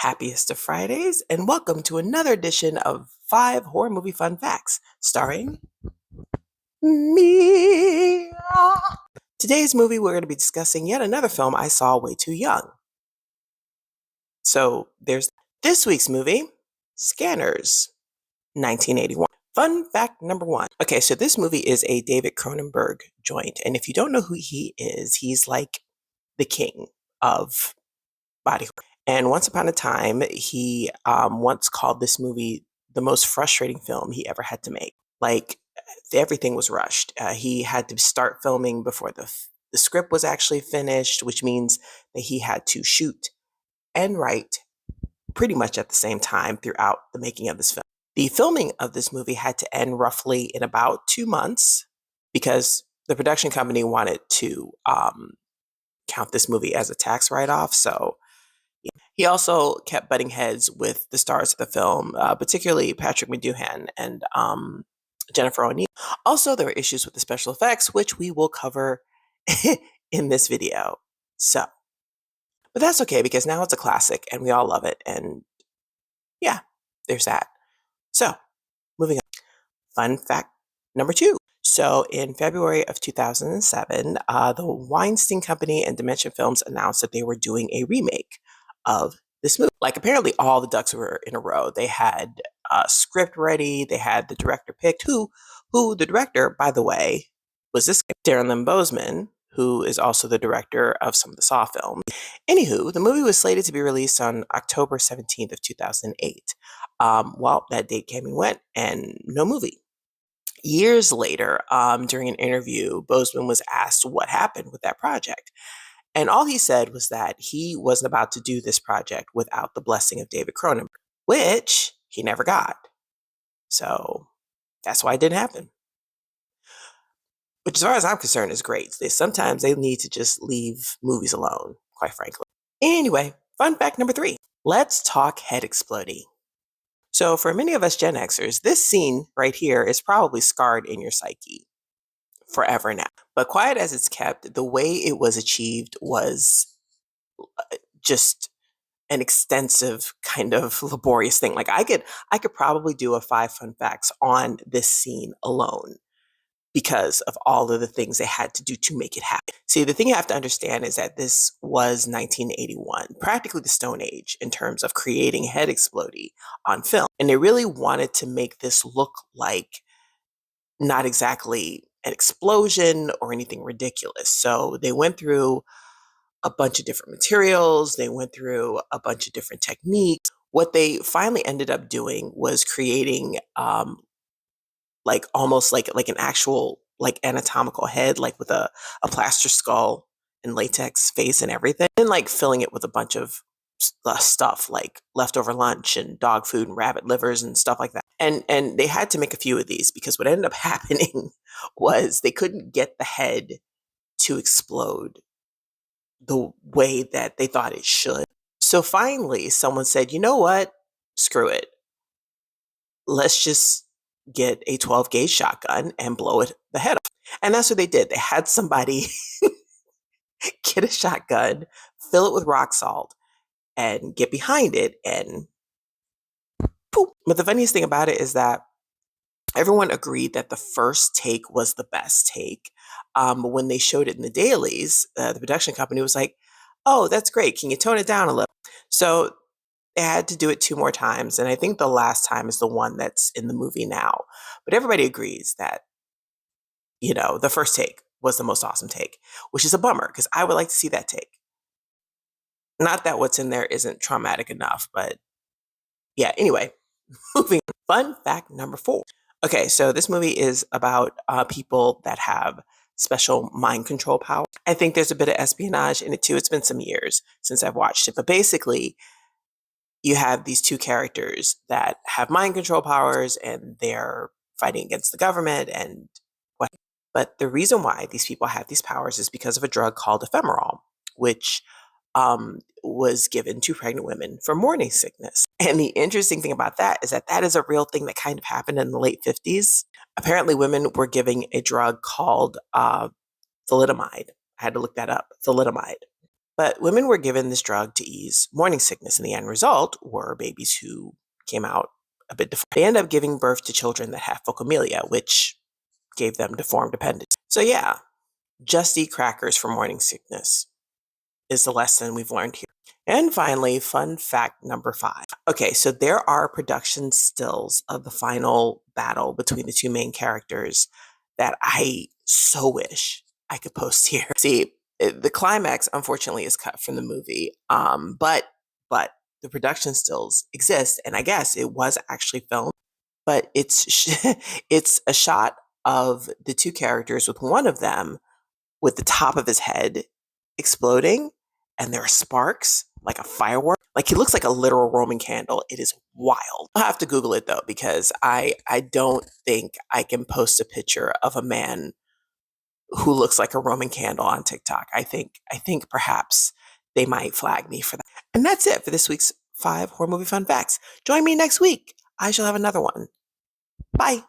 happiest of Fridays, and welcome to another edition of 5 Horror Movie Fun Facts, starring me. Today's movie, we're going to be discussing yet another film I saw way too young. So there's this week's movie, Scanners, 1981. Fun fact number one. Okay, so this movie is a David Cronenberg joint, and if you don't know who he is, he's like the king of body horror. And once upon a time, he once called this movie the most frustrating film he ever had to make. Like, everything was rushed. He had to start filming before the script was actually finished, which means that he had to shoot and write pretty much at the same time throughout the making of this film. The filming of this movie had to end roughly in about 2 months because the production company wanted to count this movie as a tax write-off. So he also kept butting heads with the stars of the film, particularly Patrick McGoohan and Jennifer O'Neill. Also, there were issues with the special effects, which we will cover in this video. So, but that's okay because now it's a classic and we all love it. And yeah, there's that. So, moving on. Fun fact number two. So, in February of 2007, the Weinstein Company and Dimension Films announced that they were doing a remake of this movie. Like, apparently all the ducks were in a row. They had a script ready. They had the director picked, who the director, by the way, was this guy, Darren Lynn Bousman, who is also the director of some of the Saw films. Anywho, the movie was slated to be released on October 17th of 2008. Well, that date came and went, and no movie. Years later, during an interview, Boseman was asked what happened with that project. And all he said was that he wasn't about to do this project without the blessing of David Cronenberg, which he never got. So that's why it didn't happen. Which, as far as I'm concerned, is great. Sometimes they need to just leave movies alone, quite frankly. Anyway, fun fact number three. Let's talk head exploding. So for many of us Gen Xers, this scene right here is probably scarred in your psyche forever now. But quiet as it's kept, the way it was achieved was just an extensive kind of laborious thing. Like I could probably do a 5 fun facts on this scene alone because of all of the things they had to do to make it happen. See, the thing you have to understand is that this was 1981, practically the Stone Age in terms of creating head exploding on film. And they really wanted to make this look like not exactly an explosion or anything ridiculous. So they went through a bunch of different materials, they went through a bunch of different techniques. What they finally ended up doing was creating like almost like an actual like anatomical head, like with a plaster skull and latex face and everything, and like filling it with a bunch of stuff like leftover lunch and dog food and rabbit livers and stuff like that. And they had to make a few of these because what ended up happening was they couldn't get the head to explode the way that they thought it should. So finally, someone said, you know what? Screw it. Let's just get a 12 gauge shotgun and blow the head off. And that's what they did. They had somebody get a shotgun, fill it with rock salt, and get behind it and poof. But the funniest thing about it is that everyone agreed that the first take was the best take. But when they showed it in the dailies, the production company was like, oh, that's great. Can you tone it down a little? So they had to do it 2 more times. And I think the last time is the one that's in the movie now. But everybody agrees that, the first take was the most awesome take, which is a bummer because I would like to see that take. Not that what's in there isn't traumatic enough, but yeah, anyway, moving on. Fun fact number 4. Okay, so this movie is about people that have special mind control power. I think there's a bit of espionage in it too. It's been some years since I've watched it, but basically, you have these 2 characters that have mind control powers and they're fighting against the government and what. But the reason why these people have these powers is because of a drug called ephemeral, which was given to pregnant women for morning sickness. And the interesting thing about that is that is a real thing that kind of happened in the late 50s. Apparently, women were giving a drug called thalidomide. I had to look that up, thalidomide. But women were given this drug to ease morning sickness, and the end result were babies who came out a bit deformed. They end up giving birth to children that have phocomelia, which gave them deformed appendage. So yeah, just eat crackers for morning sickness is the lesson we've learned here. And finally, fun fact number 5. Okay, so there are production stills of the final battle between the two main characters that I so wish I could post here. See, the climax unfortunately is cut from the movie, but the production stills exist, and I guess it was actually filmed. But it's a shot of the two characters with one of them with the top of his head exploding, and there are sparks like a firework. Like he looks like a literal Roman candle. It is wild. I'll have to Google it though, because I don't think I can post a picture of a man who looks like a Roman candle on TikTok. I think perhaps they might flag me for that. And that's it for this week's 5 horror movie fun facts. Join me next week. I shall have another one. Bye.